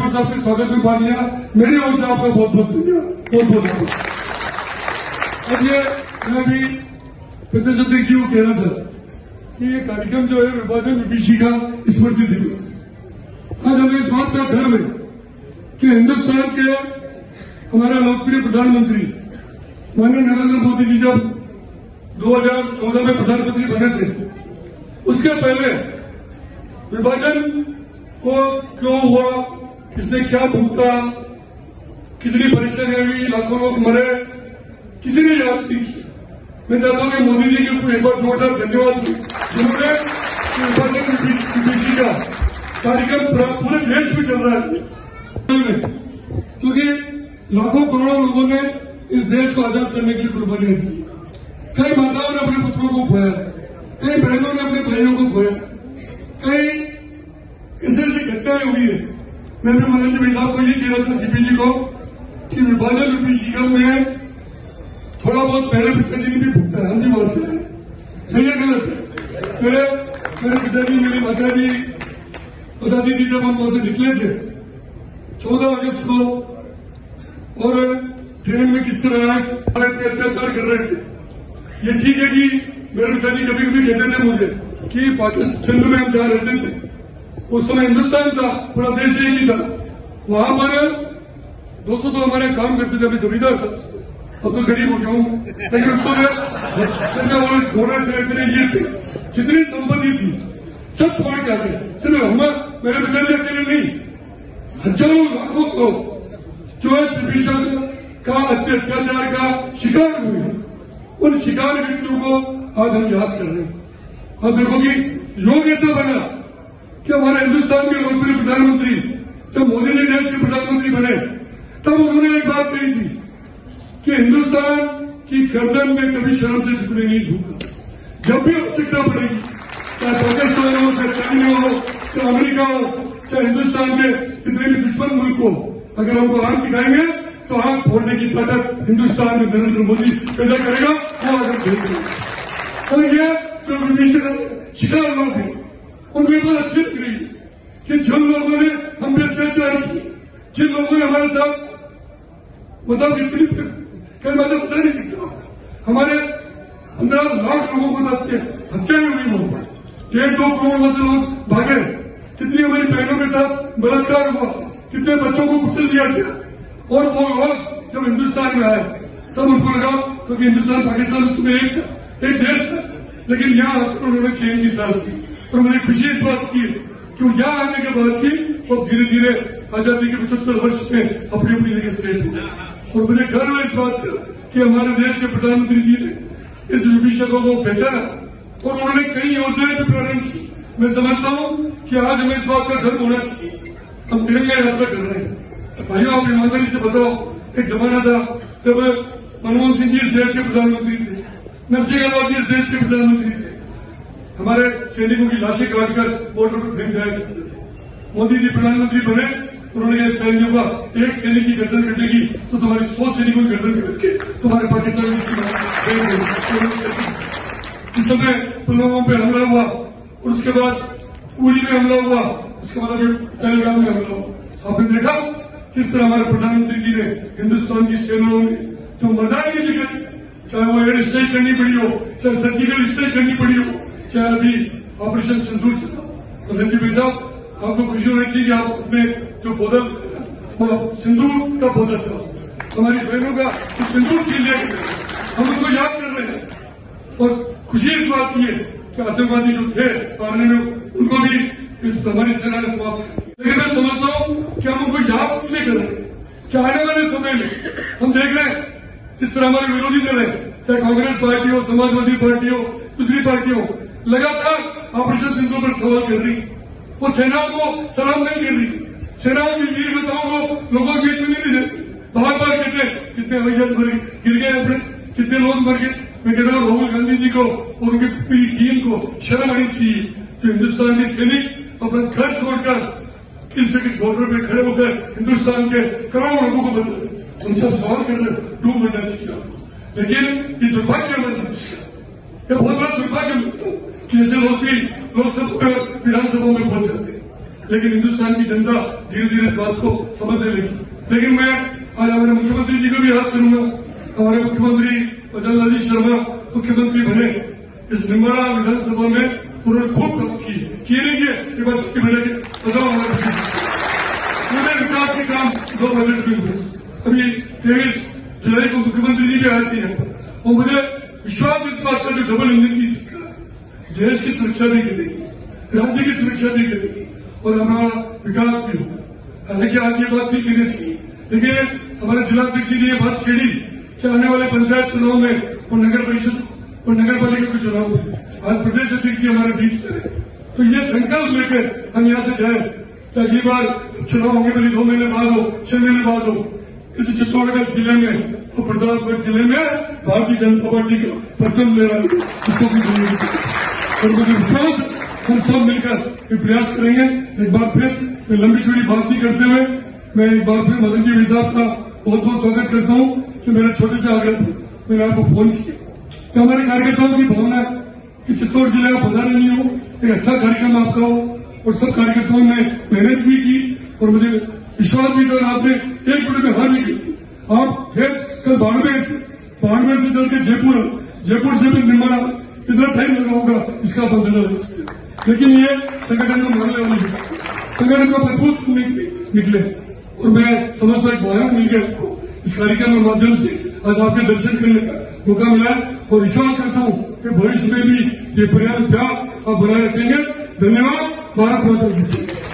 राठौर साहब के स्वागत में भाग लिया। मेरी ओर से आपका बहुत बहुत धन्यवाद, बहुत बहुत धन्यवाद। अब ये मैं भी प्रजाशक्ति जी को कह रहा था कि ये कार्यक्रम जो है विभाजन विभीषी का स्मृति दिवस, आज हमें इस बात का गर्व है कि हिंदुस्तान के हमारे लोकप्रिय प्रधानमंत्री माननीय नरेंद्र मोदी जी जब 2014 में प्रधानमंत्री बने थे, उसके पहले विभाजन को क्यों हुआ, किसने क्या भुगता, कितनी परेशानी हुई, लाखों लोग मरे, किसी ने याद नहीं किया। मैं चाहता हूं कि मोदी जी के एक बार जोरदार धन्यवाद जिन्होंने विभाजन विभीषी का कार्यक्रम पूरे देश में चल रहा है, क्योंकि लाखों करोड़ों लोगों ने इस देश को आजाद करने की कुर्बानियां दी। कई माताओं ने अपने पुत्रों को खोया, कई बहनों ने अपने भाइयों को खोया, कई ऐसी घटनाएं हुई है। मैं भी मनोज भाई साहब को ये कह रहा था, सीपी जी को, कि विभाजन विभीषिका में थोड़ा बहुत पहले पिताजी ने भी भुगता है, हम भी बहुत से सही है गलत है। मेरे पिताजी, मेरी माता जी बताती थी जब हम वहां से निकले थे 14 अगस्त को और ट्रेन में किस तरह अत्याचार कर रहे थे। ये ठीक है कि मेरे पिताजी कभी कभी कहते थे मुझे कि पाकिस्तान में हम जहां रहते थे उस समय हिंदुस्तान था, पूरा देश एक ही था, वहां पर 200 तो हमारे काम करते थे, अभी जमींदार था, अब तो गरीब हो गया हूं, लेकिन उसको घोड़े थे, ये थे, जितनी संपत्ति थी सब छोड़ के आते। सिर्फ हम मेरे पिताजी अकेले नहीं, हजारों लाखों को जो है विभीषण का अत्याचार का शिकार हुए, उन शिकार व्यक्तियों को आज हम याद कर रहे हैं। अब देखो कि योग ऐसा बना कि हमारे हिंदुस्तान के लोकप्रिय प्रधानमंत्री जब मोदी जी देश के प्रधानमंत्री बने तब उन्होंने एक बात कही थी कि हिंदुस्तान की गर्दन में कभी शर्म से झुकने नहीं दूंगा। जब भी आवश्यकता पड़ेगी, चाहे पाकिस्तान हो, चाहे चाइना हो, चाहे अमेरिका हो, चाहे हिंदुस्तान के कितने भी दुश्मन मुल्क हो, अगर हमको आंख दिखाएंगे तो आंख फोड़ने की ताकत हिंदुस्तान में नरेंद्र मोदी पैदा करेगा, वो आगे भेजेगा। और ये जो विभीषण शिकार लोग हैं उनमें बहुत अच्छी लग रही है कि जिन लोगों ने हम पे अत्याचार किए, जिन लोगों ने हमारे साथ मतलब इतनी कई मतलब बता नहीं सकता, हमारे 15 लाख लोगों को हत्याएं हुई वहां पर, 1.5-2 करोड़ मतलब लोग भागे, कितनी हमारी बहनों के साथ बलात्कार हुआ, कितने बच्चों को कुचल दिया गया। और वो लोग जब हिंदुस्तान में आए तब उनको लगा क्योंकि हिंदुस्तान पाकिस्तान उसमें एक देश था, लेकिन यहाँ आकर उन्होंने चैन की सांस ली और मुझे खुशी इस बात की कि यहाँ आने के बाद भी वो धीरे धीरे आजादी के 75 वर्ष में अपनी अपनी जगह सेट हुआ। और मुझे गर्व है इस बात का कि हमारे देश के प्रधानमंत्री जी ने इस विभीषकों को पहचाना और उन्होंने कई योजनाएं भी प्रारंभ की। मैं समझता हूं कि आज हमें इस बात का गर्व होना चाहिए, हम तिरंगा यात्रा कर रहे हैं। भाइयों, आप ईमानदारी से बताओ, एक जमाना था जब मनमोहन सिंह जी इस देश के प्रधानमंत्री थे, नरसिंह राव जी इस देश के प्रधानमंत्री थे, हमारे सैनिकों की लाशें काटकर बॉर्डर पर फेंक जाया करते थे। मोदी जी प्रधानमंत्री बने, उन्होंने कहा सैनिकों का एक सैनिक की गर्दन कटेगी तो तुम्हारी 100 सैनिकों की गर्दन कट के तुम्हारे पाकिस्तान की सीमा। इस समय पुलवामा पे हमला हुआ और उसके बाद उड़ी में हमला हुआ, उसके बाद अभी पहलगाम में हमला हुआ। आपने देखा किस तरह हमारे प्रधानमंत्री जी ने हिंदुस्तान की सेनाओं ने जो मर्दानगी दिखाई, चाहे वो एयर स्ट्राइक करनी पड़ी हो, चाहे सर्जिकल स्ट्राइक करनी पड़ी हो, चाहे अभी ऑपरेशन सिंदूर चला। तो रणजीत भाई साहब, आपको खुशी होनी चाहिए कि आप अपने जो पौधा वो सिंदूर का पौधा था, हमारी बहनों का जो सिंदूर छीन लिया गया, हम उसको याद कर रहे हैं। और खुशी इस बात की है कि आतंकवादी जो थे मारने में उनको भी हमारी सेना ने समाप्त किया। लेकिन मैं समझता हूं कि हम उनको याद इसलिए कर रहे हैं कि आने वाले समय में हम देख रहे हैं जिस तरह हमारे विरोधी दल है, चाहे कांग्रेस पार्टी हो, समाजवादी पार्टी हो, दूसरी पार्टी हो, लगातार ऑपरेशन सिंधु पर सवाल कर रही। वो सेनाओं को सलाम नहीं कर रही, सेनाओं की वीर गाथाओं को लोगों की इतनी नहीं देती। बार बार कहते कितने हवाई जहाज गिर गए अपने, कितने लोग मर गए। मैं कहता हूँ राहुल गांधी जी को और उनकी पूरी टीम को शर्म आनी चाहिए कि हिंदुस्तान के सैनिक अपना घर छोड़कर किस जगह बॉर्डर पे खड़े होकर हिंदुस्तान के करोड़ों लोगों को बचा रहे। उन सब सवाल करने डूब मरना चाहिए। लेकिन ये दुर्भाग्य बनता है, यह बहुत बड़ा दुर्भाग्य बनता है कि ऐसे लोग भी लोकसभा विधानसभा में पहुंच जाते हैं। लेकिन हिंदुस्तान की जनता धीरे धीरे इस बात को समझने लगी। लेकिन मैं आज हमारे मुख्यमंत्री जी को भी याद करूंगा। हमारे मुख्यमंत्री अटल लाल जी शर्मा मुख्यमंत्री बने, इस निम्बाड़ा विधानसभा में उन्होंने खूब काम किए नहीं किए, ये बात की वजह पूरे विकास के काम 2 बजट में हुए। अभी 23 जुलाई को मुख्यमंत्री जी भी आए थे यहाँ पर, और मुझे विश्वास इस बात का जो डबल इंजन की सरकार देश की सुरक्षा भी करेगी, राज्य की सुरक्षा भी करेगी और हमारा विकास भी होगा। हालांकि आज ये बात नहीं कहनी चाहिए, लेकिन हमारे जिलाध्यक्ष जी ने ये बात छेड़ी कि आने वाले पंचायत चुनाव में और नगर परिषद और नगर पालिका के चुनाव में आज प्रदेश अध्यक्ष जी हमारे बीच में रहे, तो ये संकल्प लेकर हम यहाँ से जाए कि अगली बार चुनाव होंगे, भले 2 महीने बाद हो, 6 महीने बाद हो, इस चित्तौड़गढ़ जिले में और प्रतापगढ़ जिले में भारतीय जनता पार्टी का परचम ले रहा है, इसको भी और मुझे विश्वास हम सब मिलकर ये प्रयास करेंगे। एक बार फिर मैं लंबी चौड़ी बात नहीं करते हुए मैं एक बार फिर मदन जी भाई साहब का बहुत बहुत स्वागत करता हूँ कि मेरा छोटे से आग्रह पर मैंने आपको फोन किया कि हमारे कार्यकर्ताओं की भावना है कि चित्तौड़ जिले का पता नहीं हो, एक अच्छा कार्यक्रम आपका हो और सब कार्यकर्ताओं ने मेहनत भी की और मुझे विश्वास भी था। आपने एक बड़े में हार भी की थी। आप फिर कल बाड़मेर से चल के जयपुर से भी निम्बाड़ा कितना टाइम लगा होगा इसका आप अंदाजा लगा सकते हैं, लेकिन ये संगठन को मानने वाली संगठन को मजबूत निकले और मैं समझता एक बयान मिल गया आपको इस कार्यक्रम के माध्यम से आज आपके दर्शन करने का मौका मिला और विश्वास करता हूँ कि भविष्य में भी ये प्यार आप बनाए रखेंगे। धन्यवाद। भारत माता की जय।